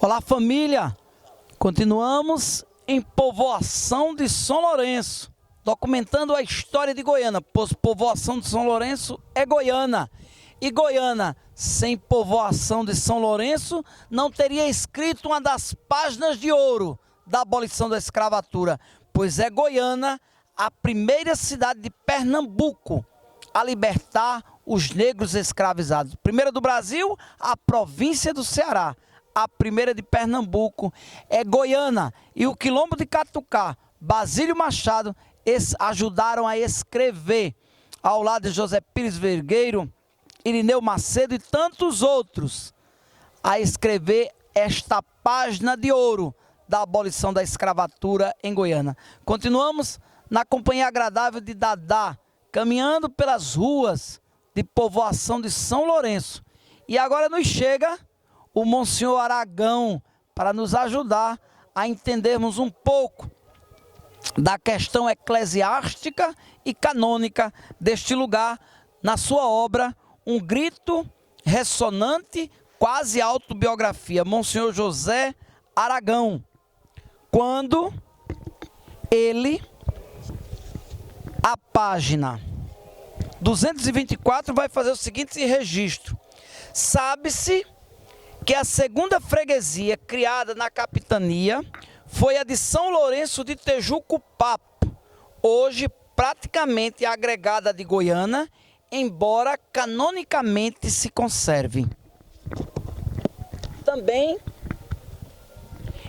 Olá, família! Continuamos em Povoação de São Lourenço, documentando a história de Goiânia, pois Povoação de São Lourenço é Goiânia. E Goiânia, sem Povoação de São Lourenço, não teria escrito uma das páginas de ouro da abolição da escravatura, pois é Goiânia a primeira cidade de Pernambuco a libertar os negros escravizados. Primeira do Brasil, a província do Ceará. A primeira de Pernambuco é Goiânia. E o Quilombo de Catucá, Basílio Machado, ajudaram a escrever, ao lado de José Pires Vergueiro, Irineu Macedo e tantos outros, a escrever esta página de ouro da abolição da escravatura em Goiânia. Continuamos na companhia agradável de Dadá, caminhando pelas ruas de Povoação de São Lourenço. E agora nos chega o Monsenhor Aragão para nos ajudar a entendermos um pouco da questão eclesiástica e canônica deste lugar, na sua obra Um Grito Ressonante, quase autobiografia, Monsenhor José Aragão, quando ele, a página 224, vai fazer o seguinte registro: sabe-se que a segunda freguesia criada na capitania foi a de São Lourenço de Tejuco-Papo, hoje praticamente agregada de Goiânia, embora canonicamente se conserve. Também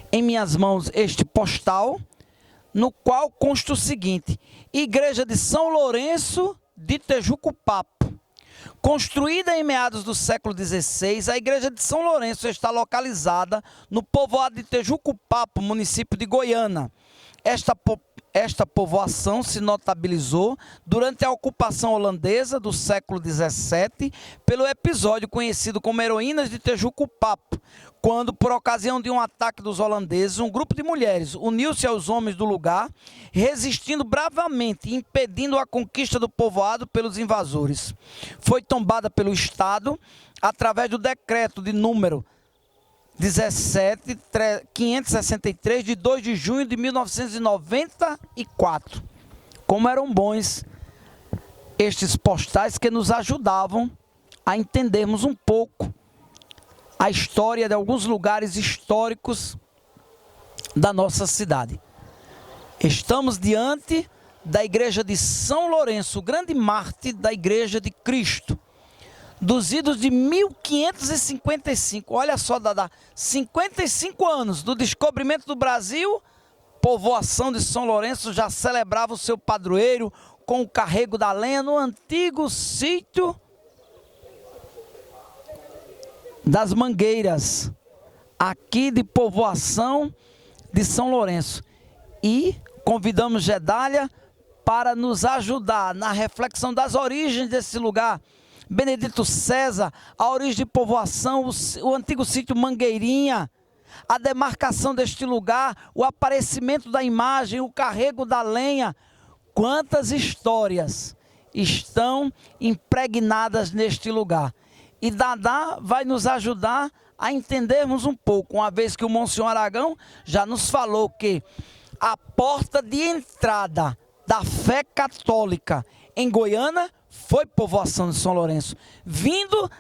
em minhas mãos este postal, no qual consta o seguinte: Igreja de São Lourenço de Tejuco-Papo. Construída em meados do século XVI, a igreja de São Lourenço está localizada no povoado de Tejuco-Papo, município de Goiânia. Esta povoação se notabilizou durante a ocupação holandesa do século XVII pelo episódio conhecido como Heroínas de Tejuco-Papo, quando, por ocasião de um ataque dos holandeses, um grupo de mulheres uniu-se aos homens do lugar, resistindo bravamente e impedindo a conquista do povoado pelos invasores. Foi tombada pelo Estado através do decreto de número 17.563, de 2 de junho de 1994. Como eram bons estes postais que nos ajudavam a entendermos um pouco a história de alguns lugares históricos da nossa cidade. Estamos diante da igreja de São Lourenço, o grande mártir da igreja de Cristo, dos idos de 1555, olha só, Dadá, 55 anos do descobrimento do Brasil, Povoação de São Lourenço já celebrava o seu padroeiro com o carrego da lenha no antigo sítio das Mangueiras, aqui de Povoação de São Lourenço. E convidamos Gedália para nos ajudar na reflexão das origens desse lugar. Benedito César, a origem de Povoação, o antigo sítio Mangueirinha, a demarcação deste lugar, o aparecimento da imagem, o carrego da lenha. Quantas histórias estão impregnadas neste lugar. E Dadá vai nos ajudar a entendermos um pouco, uma vez que o Monsenhor Aragão já nos falou que a porta de entrada da fé católica em Goiânia foi Povoação de São Lourenço, vindo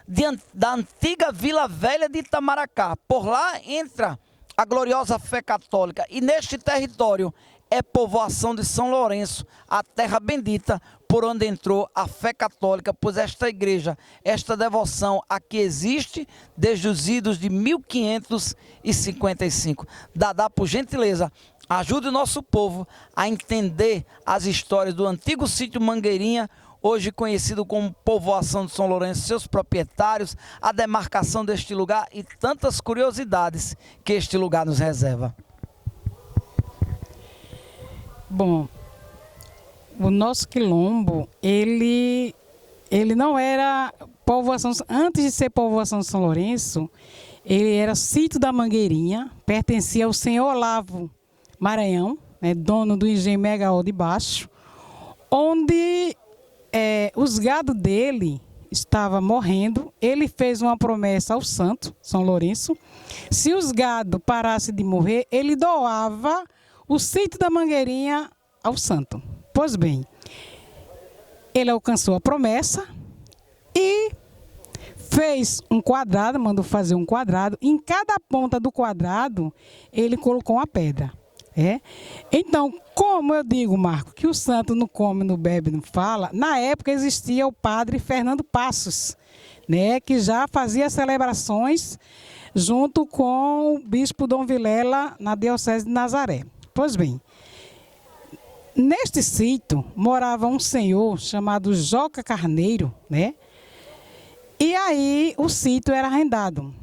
da antiga Vila Velha de Itamaracá. Por lá entra a gloriosa fé católica, e neste território é Povoação de São Lourenço, a terra bendita por onde entrou a fé católica, pois esta igreja, esta devoção aqui existe desde os idos de 1555. Dadá, por gentileza, ajude o nosso povo a entender as histórias do antigo sítio Mangueirinha, hoje conhecido como Povoação de São Lourenço, seus proprietários, a demarcação deste lugar e tantas curiosidades que este lugar nos reserva. Bom, o nosso quilombo, ele não era povoação, antes de ser Povoação de São Lourenço, ele era sítio da Mangueirinha, pertencia ao senhor Olavo Maranhão, né, dono do engenho Megaol de Baixo, onde os gados dele estava morrendo, ele fez uma promessa ao santo, São Lourenço. Se os gado parassem de morrer, ele doava o sítio da Mangueirinha ao santo. Pois bem, ele alcançou a promessa e fez um quadrado, mandou fazer um quadrado. Em cada ponta do quadrado, ele colocou uma pedra. Então, como eu digo, Marco, que o santo não come, não bebe, não fala, na época existia o padre Fernando Passos, né, que já fazia celebrações junto com o bispo Dom Vilela na Diocese de Nazaré. Pois bem, neste sítio morava um senhor chamado Joca Carneiro, né? E aí o sítio era arrendado.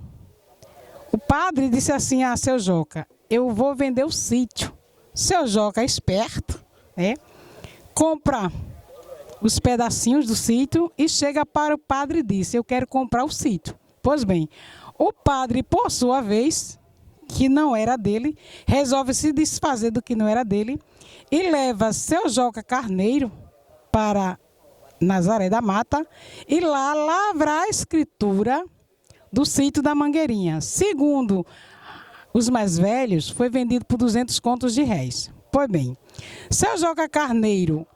O padre disse assim a seu Joca: eu vou vender o sítio. Seu Joca é esperto, né? Compra os pedacinhos do sítio e chega para o padre e disse: eu quero comprar o sítio. Pois bem, o padre, por sua vez, que não era dele, resolve se desfazer do que não era dele e leva seu Joca Carneiro para Nazaré da Mata e lá lavrar a escritura do sítio da Mangueirinha. Segundo os mais velhos, foi vendido por 200 contos de réis. Pois bem, seu Joca Carneiro,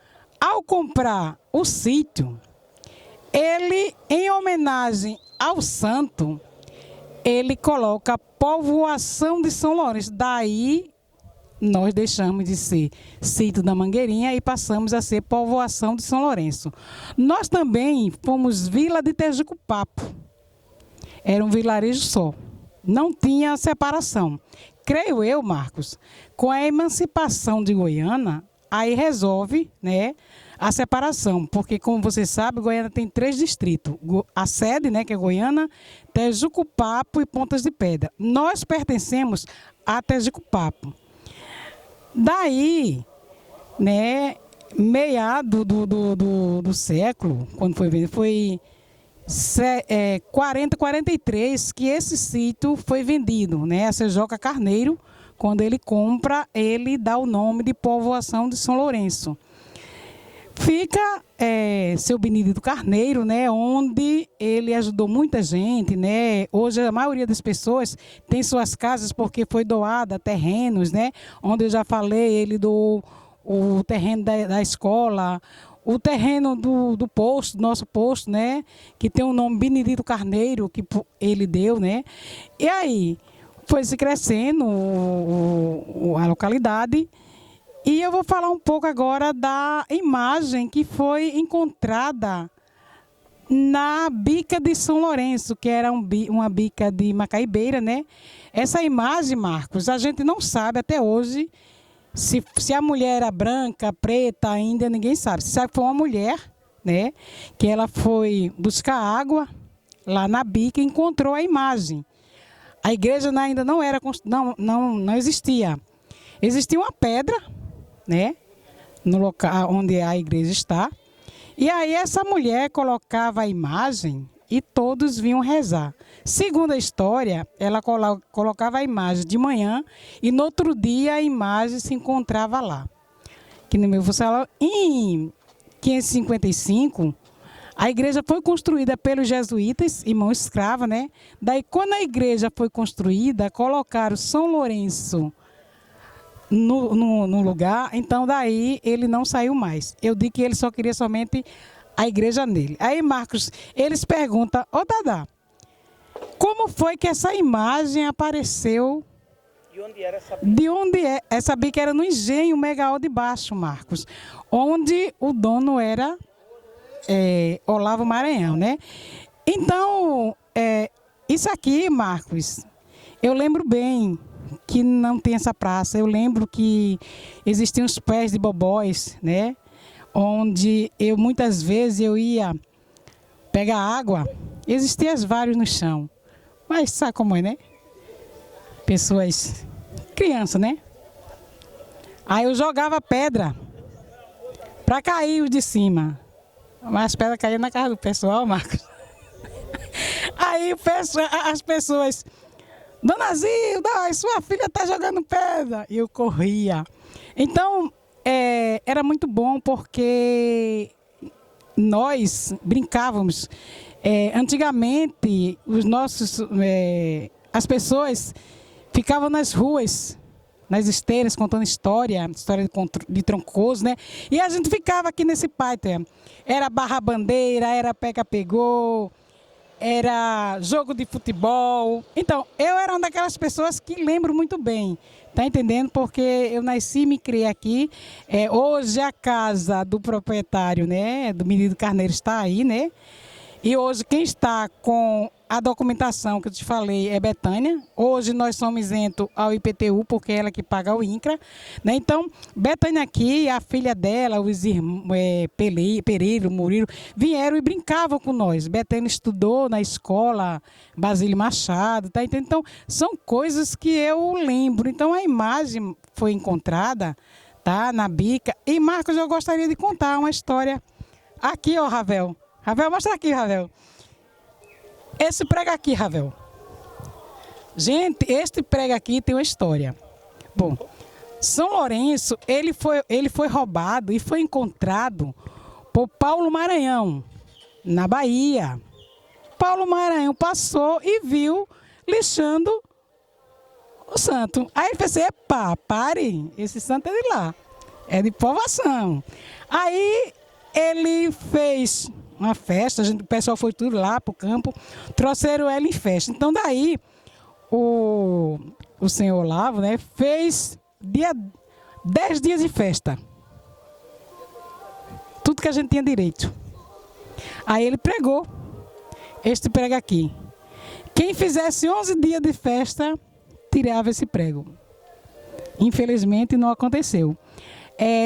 ao comprar o sítio, ele, em homenagem ao santo, ele coloca povoação de São Lourenço. Daí nós deixamos de ser sítio da Mangueirinha e passamos a ser povoação de São Lourenço. Nós também fomos vila de Tejucupapo. Era um vilarejo só. Não tinha separação. Creio eu, Marcos, com a emancipação de Goiânia, aí resolve, né, a separação. Porque, como você sabe, Goiânia tem 3 distritos. A sede, né, que é Goiânia, Tejucupapo e Pontas de Pedra. Nós pertencemos a Tejucupapo. Daí, né, meado do século, quando foi vendido, foi 43 que esse sítio foi vendido, né, a seu Joca Carneiro. Quando ele compra, ele dá o nome de povoação de São Lourenço. Fica seu Benedito Carneiro, né, onde ele ajudou muita gente, né? Hoje a maioria das pessoas tem suas casas porque foi doada terrenos, né? Onde eu já falei, ele doou o terreno da escola, o terreno do posto, nosso posto, né? Que tem o nome Benedito Carneiro, que ele deu, né? E aí foi se crescendo a localidade. E eu vou falar um pouco agora da imagem que foi encontrada na bica de São Lourenço, que era uma bica de Macaibeira, né? Essa imagem, Marcos, a gente não sabe até hoje se a mulher era branca, preta, ainda ninguém sabe. Se sabe que foi uma mulher, né? Que ela foi buscar água lá na bica e encontrou a imagem. A igreja ainda não era, não existia. Existia uma pedra, né, no local onde a igreja está. E aí essa mulher colocava a imagem e todos vinham rezar. Segundo a história, ela colocava a imagem de manhã e no outro dia a imagem se encontrava lá. Que no meu salão, em 555, a igreja foi construída pelos jesuítas, irmão escravo, né? Daí quando a igreja foi construída, colocaram São Lourenço no lugar, então daí ele não saiu mais. Eu digo que ele só queria somente a igreja nele. Aí, Marcos, eles perguntam: ô Dadá, como foi que essa imagem apareceu? De onde era essa bica? De onde é? Essa bica era no engenho Megaol de Baixo, Marcos, onde o dono era Olavo Maranhão, né? Então, isso aqui, Marcos, eu lembro bem que não tem essa praça. Eu lembro que existiam os pés de bobóis, né? Onde muitas vezes eu ia pegar água, existiam vários no chão. Mas sabe como é, né? Pessoas, crianças, né? Aí eu jogava pedra para cair os de cima. Mas as pedras caíam na casa do pessoal, Marcos. Aí as pessoas: Dona Zilda, sua filha está jogando pedra. E eu corria. Então, era muito bom porque nós brincávamos. Antigamente, as pessoas ficavam nas ruas, nas esteiras, contando história de Troncoso, né? E a gente ficava aqui nesse pátio. Era barra-bandeira, era pega-pegou, era jogo de futebol. Então, eu era uma daquelas pessoas que lembro muito bem, tá entendendo? Porque eu nasci e me criei aqui. Hoje a casa do proprietário, né, do Menino Carneiro está aí, né? E hoje quem está com a documentação que eu te falei é Betânia. Hoje nós somos isentos ao IPTU, porque é ela que paga o INCRA, né? Então, Betânia aqui, a filha dela, os irmãos Pereira, Murilo, vieram e brincavam com nós. Betânia estudou na escola Basílio Machado, tá entendendo? Então, são coisas que eu lembro. Então, a imagem foi encontrada, tá, na bica. E, Marcos, eu gostaria de contar uma história. Aqui, ó, Ravel. Ravel, mostra aqui, Ravel. Esse prego aqui, Ravel. Gente, este prego aqui tem uma história. Bom, São Lourenço, ele foi roubado e foi encontrado por Paulo Maranhão, na Bahia. Paulo Maranhão passou e viu lixando o santo. Aí ele pensou, epa, pare, esse santo é de lá, é de povoação. Aí ele fez uma festa, o pessoal foi tudo lá para o campo, trouxeram ela em festa. Então daí o senhor Olavo, né, fez 10 dias de festa. Tudo que a gente tinha direito. Aí ele pregou este prego aqui. Quem fizesse 11 dias de festa, tirava esse prego. Infelizmente não aconteceu.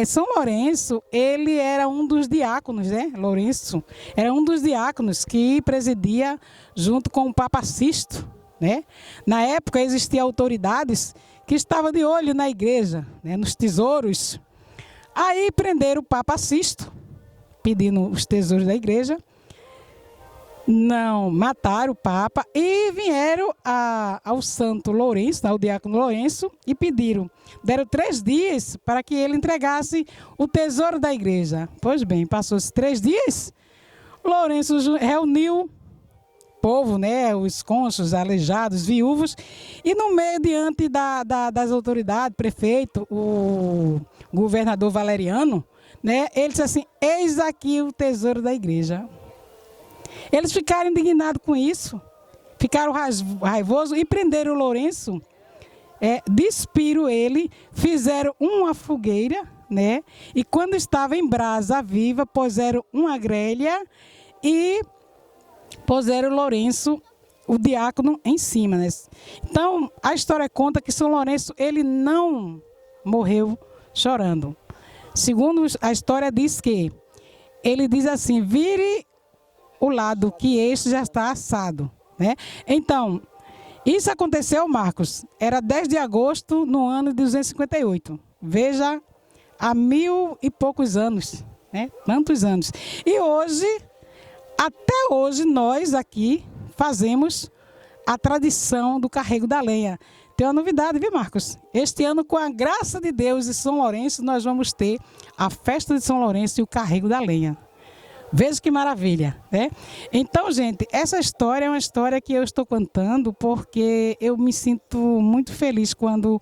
São Lourenço, ele era um dos diáconos, né? Lourenço era um dos diáconos que presidia junto com o Papa Sisto, né? Na época existiam autoridades que estavam de olho na igreja, né? Nos tesouros. Aí prenderam o Papa Sisto, pedindo os tesouros da igreja. Não, mataram o Papa e vieram ao Santo Lourenço, ao diácono Lourenço, e deram 3 dias para que ele entregasse o tesouro da igreja. Pois bem, passou-se 3 dias, Lourenço reuniu o povo, né, os cônjuges, aleijados, viúvos, e no meio, diante das autoridades, prefeito, o governador Valeriano, né, ele disse assim, eis aqui o tesouro da igreja. Eles ficaram indignados com isso, ficaram raivosos e prenderam o Lourenço, despiram ele, fizeram uma fogueira, né? E quando estava em brasa viva, puseram uma grelha e puseram o Lourenço, o diácono, em cima, né? Então, a história conta que São Lourenço, ele não morreu chorando. Segundo a história diz que, ele diz assim, vire o lado que este já está assado, né? Então, isso aconteceu, Marcos, era 10 de agosto no ano de 258. Veja, há 1000 e poucos anos, né? Tantos anos. E hoje, até hoje, nós aqui fazemos a tradição do carrego da lenha. Tem uma novidade, viu, Marcos? Este ano, com a graça de Deus e São Lourenço, nós vamos ter a festa de São Lourenço e o carrego da lenha. Veja que maravilha, né? Então, gente, essa história é uma história que eu estou contando porque eu me sinto muito feliz quando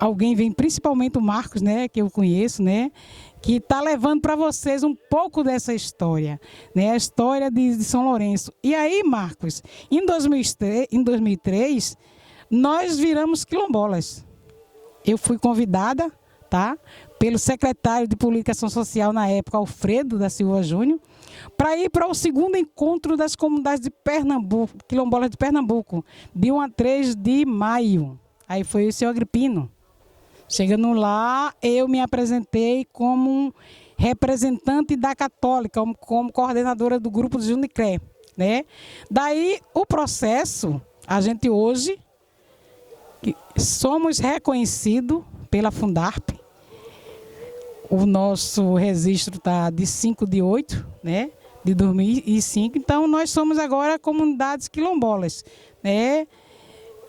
alguém vem, principalmente o Marcos, né, que eu conheço, né, que está levando para vocês um pouco dessa história, né, a história de São Lourenço. E aí, Marcos, em 2003, nós viramos quilombolas. Eu fui convidada, tá, pelo secretário de Publicação Social na época, Alfredo da Silva Júnior, para ir para o segundo encontro das comunidades de Pernambuco, quilombolas de Pernambuco, de 1 a 3 de maio. Aí foi o senhor Agripino. Chegando lá, eu me apresentei como representante da Católica, como coordenadora do grupo de Junicré, né? Daí, o processo, a gente hoje somos reconhecidos pela Fundarp. O nosso registro está de 5/8, né, de 2005. Então, nós somos agora comunidades quilombolas, né?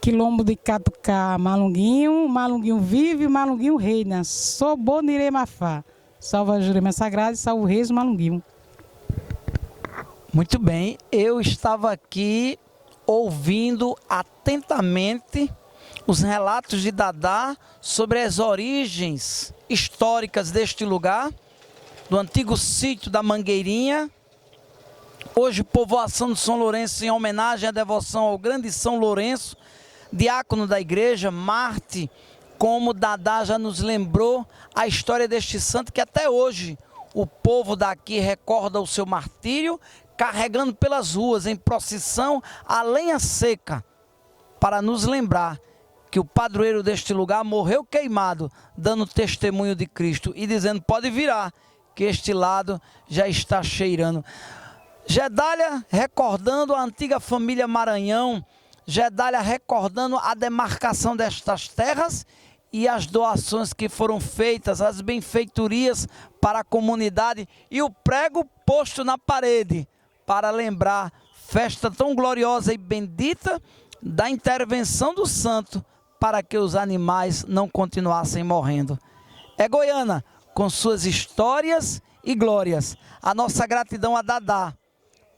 Quilombo de Catucá, Malunguinho, Malunguinho vive, Malunguinho reina. Soboniremafá, salva a Jurema Sagrada e salva o reis Malunguinho. Muito bem, eu estava aqui ouvindo atentamente os relatos de Dadá sobre as origens históricas deste lugar, do antigo sítio da Mangueirinha, hoje povoação de São Lourenço, em homenagem à devoção ao grande São Lourenço, diácono da igreja, Marte, como Dadá já nos lembrou a história deste santo, que até hoje o povo daqui recorda o seu martírio, carregando pelas ruas em procissão a lenha seca, para nos lembrar que o padroeiro deste lugar morreu queimado, dando testemunho de Cristo e dizendo: pode virar, que este lado já está cheirando. Gedália recordando a antiga família Maranhão, Gedália recordando a demarcação destas terras e as doações que foram feitas, as benfeitorias para a comunidade e o prego posto na parede para lembrar festa tão gloriosa e bendita da intervenção do santo para que os animais não continuassem morrendo. É Goiânia, com suas histórias e glórias. A nossa gratidão a Dadá.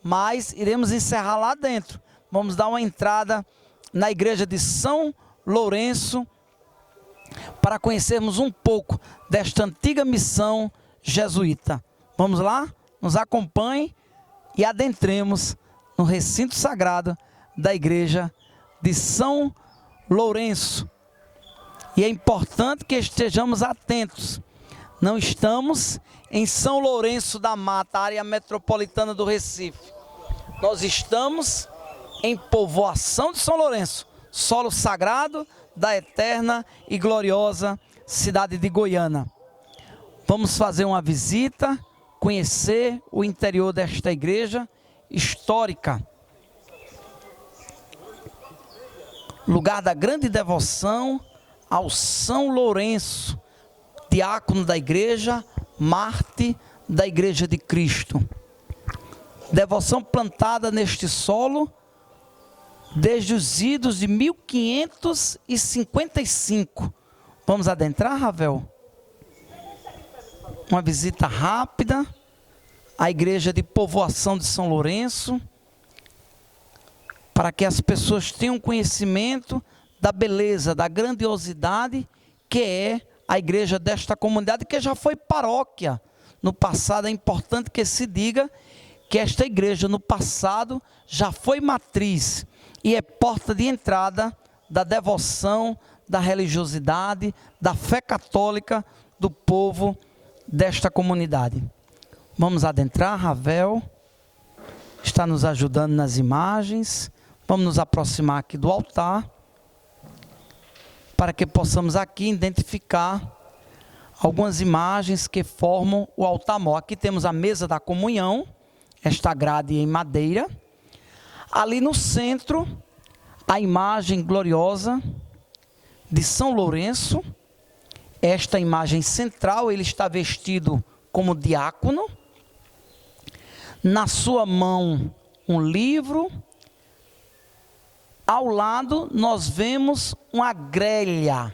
Mas iremos encerrar lá dentro. Vamos dar uma entrada na igreja de São Lourenço para conhecermos um pouco desta antiga missão jesuíta. Vamos lá? Nos acompanhe e adentremos no recinto sagrado da igreja de São Lourenço. E é importante que estejamos atentos. Não estamos em São Lourenço da Mata, área metropolitana do Recife. Nós estamos em povoação de São Lourenço, solo sagrado da eterna e gloriosa cidade de Goiânia. Vamos fazer uma visita, conhecer o interior desta igreja histórica. Lugar da grande devoção ao São Lourenço, diácono da igreja, Marte da Igreja de Cristo. Devoção plantada neste solo desde os idos de 1555. Vamos adentrar, Ravel? Uma visita rápida à igreja de povoação de São Lourenço, para que as pessoas tenham conhecimento da beleza, da grandiosidade que é a igreja desta comunidade, que já foi paróquia no passado. É importante que se diga que esta igreja no passado já foi matriz e é porta de entrada da devoção, da religiosidade, da fé católica do povo desta comunidade. Vamos adentrar, Ravel está nos ajudando nas imagens. Vamos nos aproximar aqui do altar, para que possamos aqui identificar algumas imagens que formam o altar-mor. Aqui temos a mesa da comunhão, esta grade em madeira. Ali no centro, a imagem gloriosa de São Lourenço. Esta imagem central, ele está vestido como diácono. Na sua mão, um livro. Ao lado, nós vemos uma grelha,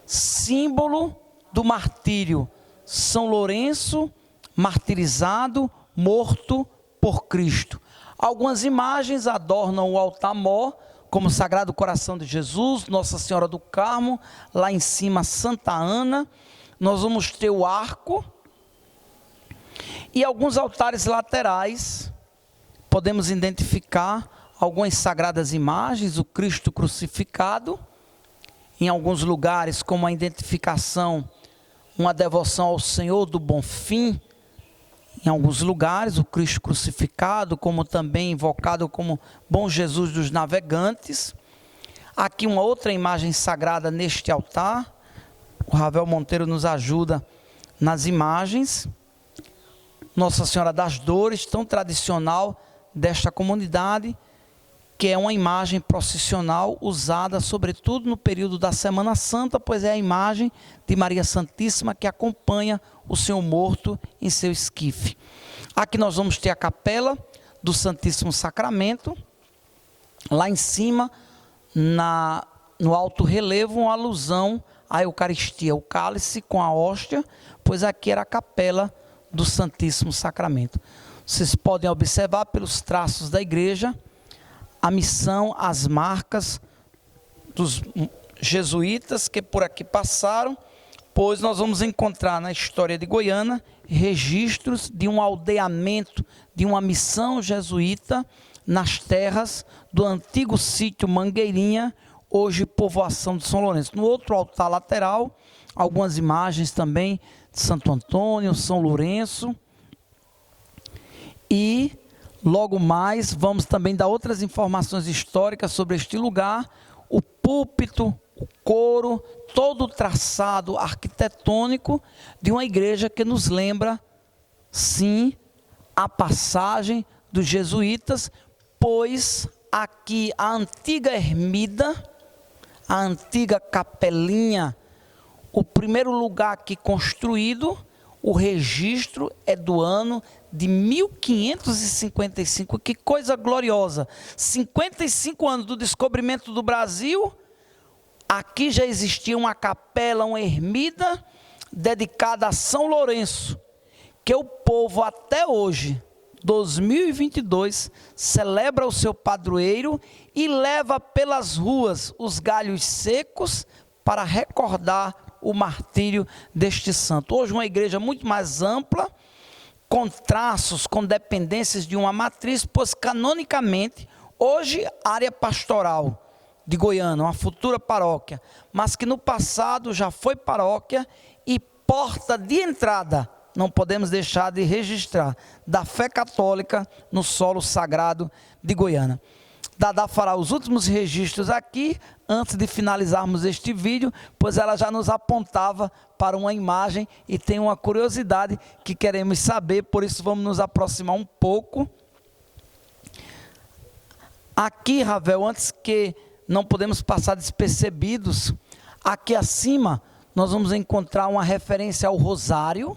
símbolo do martírio. São Lourenço, martirizado, morto por Cristo. Algumas imagens adornam o altar-mor, como o Sagrado Coração de Jesus, Nossa Senhora do Carmo, lá em cima Santa Ana. Nós vamos ter o arco e alguns altares laterais. Podemos identificar algumas sagradas imagens, o Cristo crucificado. Em alguns lugares, como a identificação, uma devoção ao Senhor do Bonfim. Em alguns lugares, o Cristo crucificado, como também invocado como Bom Jesus dos Navegantes. Aqui uma outra imagem sagrada neste altar. O Ravel Monteiro nos ajuda nas imagens. Nossa Senhora das Dores, tão tradicional desta comunidade, que é uma imagem processional usada sobretudo no período da Semana Santa, pois é a imagem de Maria Santíssima que acompanha o Senhor morto em seu esquife. Aqui nós vamos ter a capela do Santíssimo Sacramento. Lá em cima, no alto relevo, uma alusão à Eucaristia, o cálice com a hóstia, pois aqui era a capela do Santíssimo Sacramento. Vocês podem observar pelos traços da igreja a missão, as marcas dos jesuítas que por aqui passaram, pois nós vamos encontrar na história de Goiânia registros de um aldeamento, de uma missão jesuíta nas terras do antigo sítio Mangueirinha, hoje povoação de São Lourenço. No outro altar lateral, algumas imagens também de Santo Antônio, São Lourenço. E logo mais vamos também dar outras informações históricas sobre este lugar, o púlpito, o coro, todo o traçado arquitetônico de uma igreja que nos lembra, sim, a passagem dos jesuítas, pois aqui a antiga ermida, a antiga capelinha, o primeiro lugar aqui construído, o registro é do ano de 1555, que coisa gloriosa, 55 anos do descobrimento do Brasil, aqui já existia uma capela, uma ermida, dedicada a São Lourenço, que o povo até hoje, 2022, celebra o seu padroeiro e leva pelas ruas os galhos secos para recordar o martírio deste santo. Hoje uma igreja muito mais ampla, com traços, com dependências de uma matriz, pois canonicamente, hoje área pastoral de Goiânia, uma futura paróquia, mas que no passado já foi paróquia e porta de entrada, não podemos deixar de registrar, da fé católica no solo sagrado de Goiânia. Dadá fará os últimos registros aqui, antes de finalizarmos este vídeo, pois ela já nos apontava para uma imagem e tem uma curiosidade que queremos saber, por isso vamos nos aproximar um pouco. Aqui, Ravel, antes que não podemos passar despercebidos, aqui acima nós vamos encontrar uma referência ao rosário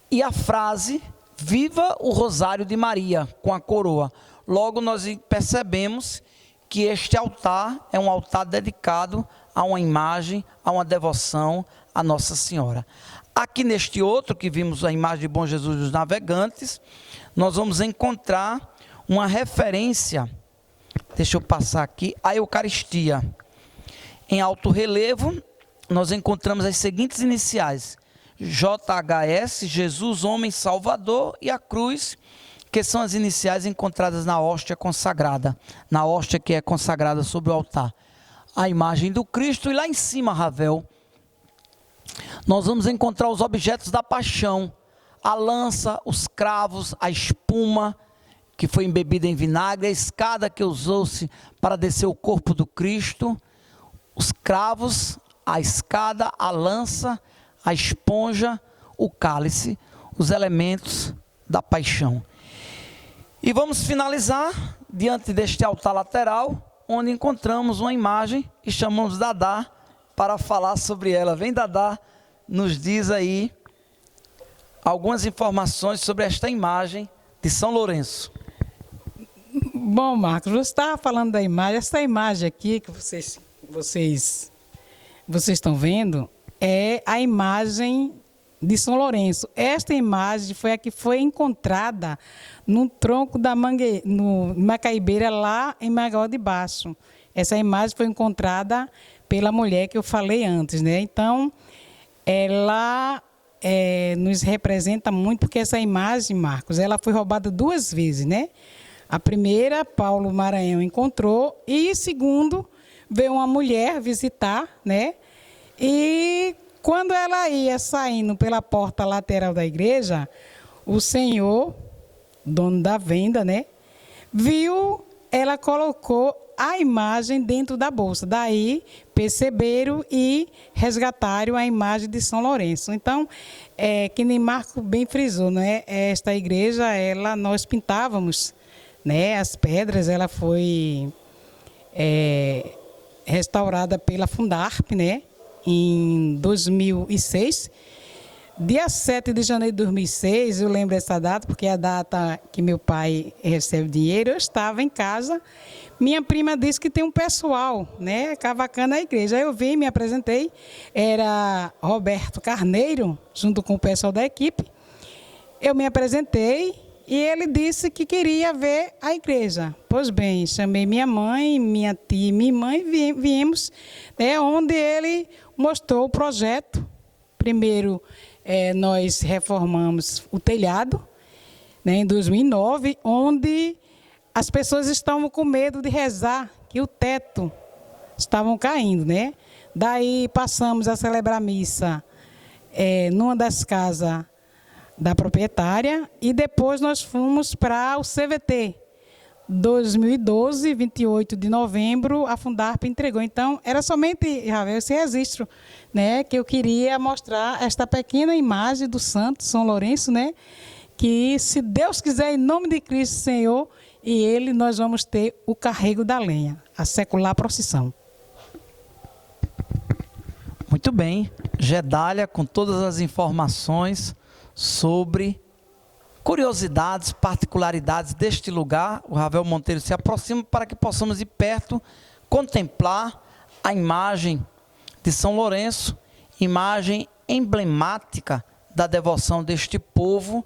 e a frase, viva o rosário de Maria, com a coroa. Logo nós percebemos que este altar é um altar dedicado a uma imagem, a uma devoção a Nossa Senhora. Aqui neste outro, que vimos a imagem de Bom Jesus dos Navegantes, nós vamos encontrar uma referência, deixa eu passar aqui, a Eucaristia. Em alto relevo, nós encontramos as seguintes iniciais, JHS, Jesus, Homem Salvador, e a cruz, que são as iniciais encontradas na hóstia consagrada, na hóstia que é consagrada sobre o altar. A imagem do Cristo, e lá em cima, Ravel, nós vamos encontrar os objetos da paixão, a lança, os cravos, a espuma, que foi embebida em vinagre, a escada que usou-se para descer o corpo do Cristo, os cravos, a escada, a lança, a esponja, o cálice, os elementos da paixão. E vamos finalizar diante deste altar lateral, onde encontramos uma imagem e chamamos Dadá para falar sobre ela. Vem, Dadá, nos diz aí algumas informações sobre esta imagem de São Lourenço. Bom, Marcos, você estava falando da imagem. Essa imagem aqui que vocês estão vendo é a imagem de São Lourenço. Esta imagem foi a que foi encontrada no tronco da macaibeira lá em Magaó de Baixo. Essa imagem foi encontrada pela mulher que eu falei antes, né? Então, ela nos representa muito, porque essa imagem, Marcos, ela foi roubada 2 vezes, né? A primeira, Paulo Maranhão encontrou, e segundo, veio uma mulher visitar, né? E quando ela ia saindo pela porta lateral da igreja, o senhor, dono da venda, né, viu, ela colocou a imagem dentro da bolsa. Daí perceberam e resgataram a imagem de São Lourenço. Então, que nem Marco bem frisou, né, esta igreja, nós pintávamos, né, as pedras, ela foi restaurada pela Fundarp, né, em 2006, dia 7 de janeiro de 2006, eu lembro essa data, porque é a data que meu pai recebe dinheiro, eu estava em casa, minha prima disse que tem um pessoal, né, cavacando a igreja, aí eu vim, me apresentei, era Roberto Carneiro, junto com o pessoal da equipe, eu me apresentei, e ele disse que queria ver a igreja. Pois bem, chamei minha mãe, minha tia e minha mãe e viemos, onde ele mostrou o projeto. Primeiro, nós reformamos o telhado, em 2009, onde as pessoas estavam com medo de rezar, que o teto estavam caindo, Daí passamos a celebrar a missa numa das casas da proprietária e depois nós fomos para o CVT. 2012, 28 de novembro, a Fundarp entregou. Então, era somente, Ravel, esse registro, que eu queria mostrar esta pequena imagem do Santo São Lourenço, que, se Deus quiser, em nome de Cristo Senhor, e ele, nós vamos ter o carrego da lenha, a secular procissão. Muito bem, Gedália, com todas as informações sobre curiosidades, particularidades deste lugar. O Ravel Monteiro se aproxima para que possamos ir perto, contemplar a imagem de São Lourenço, imagem emblemática da devoção deste povo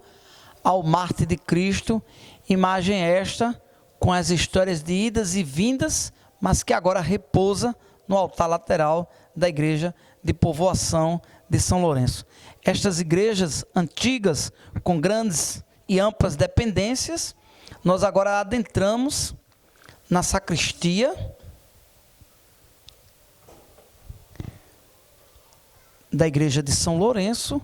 ao Mártir de Cristo, imagem esta com as histórias de idas e vindas, mas que agora repousa no altar lateral da igreja de povoação de São Lourenço. Estas igrejas antigas, com grandes e amplas dependências, nós agora adentramos na sacristia da igreja de São Lourenço,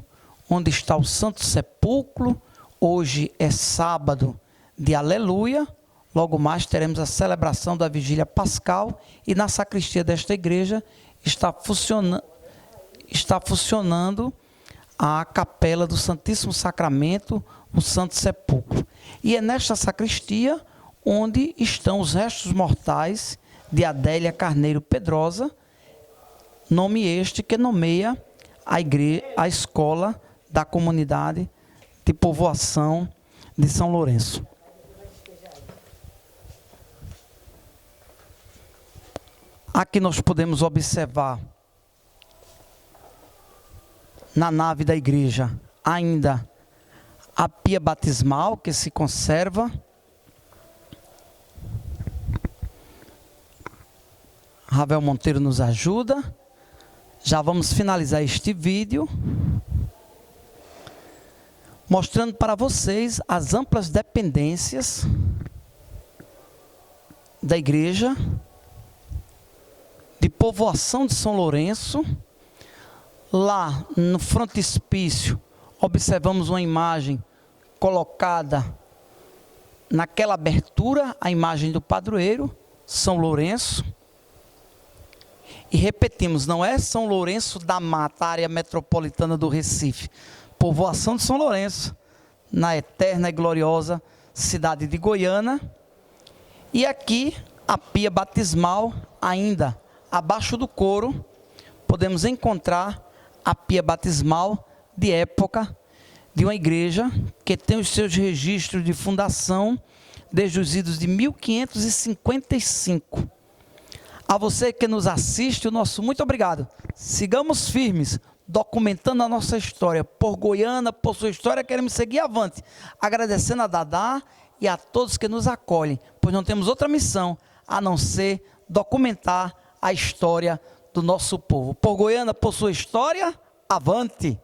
onde está o Santo Sepulcro. Hoje é sábado de Aleluia, logo mais teremos a celebração da Vigília Pascal, e na sacristia desta igreja está funcionando a capela do Santíssimo Sacramento, o Santo Sepulcro. E é nesta sacristia onde estão os restos mortais de Adélia Carneiro Pedrosa, nome este que nomeia a escola da comunidade de povoação de São Lourenço. Aqui nós podemos observar na nave da igreja ainda a pia batismal que se conserva. Ravel Monteiro nos ajuda. Já vamos finalizar este vídeo mostrando para vocês as amplas dependências da igreja de povoação de São Lourenço. Lá no frontispício observamos uma imagem colocada naquela abertura, a imagem do padroeiro, São Lourenço. E repetimos, não é São Lourenço da Mata, área metropolitana do Recife. Povoação de São Lourenço, na eterna e gloriosa cidade de Goiânia. E aqui a pia batismal, ainda abaixo do coro, podemos encontrar a pia batismal de época de uma igreja que tem os seus registros de fundação desde os idos de 1555. A você que nos assiste, o nosso muito obrigado. Sigamos firmes, documentando a nossa história. Por Goiânia, por sua história, queremos seguir avante, agradecendo a Dadá e a todos que nos acolhem, pois não temos outra missão a não ser documentar a história do nosso povo. Por Goiânia, por sua história, avante!